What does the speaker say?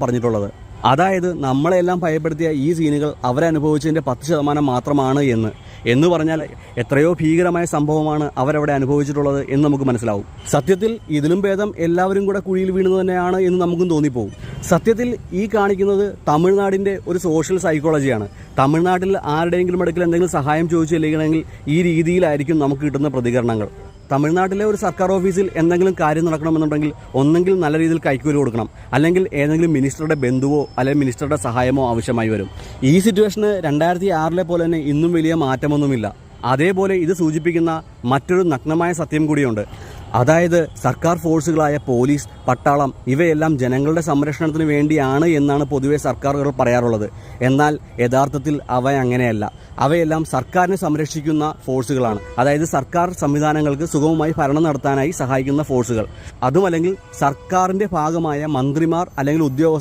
പറഞ്ഞിട്ടുള്ളത്. അതായത് നമ്മളെല്ലാം ഭയപ്പെടുത്തിയ ഈ സീനുകൾ അവരനുഭവിച്ചതിൻ്റെ 10% മാത്രമാണ് എന്ന് പറഞ്ഞാൽ എത്രയോ ഭീകരമായ സംഭവമാണ് അവരവിടെ അനുഭവിച്ചിട്ടുള്ളത് എന്ന് നമുക്ക് മനസ്സിലാവും. സത്യത്തിൽ ഇതിലും ഭേദം എല്ലാവരും കൂടെ കുഴിയിൽ വീണത് തന്നെയാണ് എന്ന് നമുക്കും തോന്നിപ്പോവും. സത്യത്തിൽ ഈ കാണിക്കുന്നത് തമിഴ്നാടിൻ്റെ ഒരു സോഷ്യൽ സൈക്കോളജിയാണ്. തമിഴ്നാട്ടിൽ ആരുടെയെങ്കിലും അടുക്കൽ എന്തെങ്കിലും സഹായം ചോദിച്ചു ചെല്ലുകയാണെങ്കിൽ ഈ രീതിയിലായിരിക്കും നമുക്ക് കിട്ടുന്ന പ്രതികരണങ്ങൾ. തമിഴ്നാട്ടിലെ ഒരു സർക്കാർ ഓഫീസിൽ എന്തെങ്കിലും കാര്യം നടക്കണമെന്നുണ്ടെങ്കിൽ ഒന്നെങ്കിൽ നല്ല രീതിയിൽ കൈക്കൂലി കൊടുക്കണം, അല്ലെങ്കിൽ ഏതെങ്കിലും മിനിസ്റ്ററുടെ ബന്ധുവോ അല്ലെങ്കിൽ മിനിസ്റ്ററുടെ സഹായമോ ആവശ്യമായി വരും. ഈ സിറ്റുവേഷന് 2006 പോലെ തന്നെ ഇന്നും വലിയ മാറ്റമൊന്നുമില്ല. അതേപോലെ ഇത് സൂചിപ്പിക്കുന്ന മറ്റൊരു നഗ്നമായ സത്യം കൂടിയുണ്ട്. അതായത് സർക്കാർ ഫോഴ്സുകളായ പോലീസ്, പട്ടാളം ഇവയെല്ലാം ജനങ്ങളുടെ സംരക്ഷണത്തിന് വേണ്ടിയാണ് എന്നാണ് പൊതുവെ സർക്കാരുകൾ പറയാറുള്ളത്. എന്നാൽ യഥാർത്ഥത്തിൽ അവ അങ്ങനെയല്ല. അവയെല്ലാം സർക്കാരിനെ സംരക്ഷിക്കുന്ന ഫോഴ്സുകളാണ്. അതായത് സർക്കാർ സംവിധാനങ്ങൾക്ക് സുഗമമായി ഭരണം നടത്താനായി സഹായിക്കുന്ന ഫോഴ്സുകൾ. അതുമല്ലെങ്കിൽ സർക്കാരിൻ്റെ ഭാഗമായ മന്ത്രിമാർ അല്ലെങ്കിൽ ഉദ്യോഗസ്ഥർ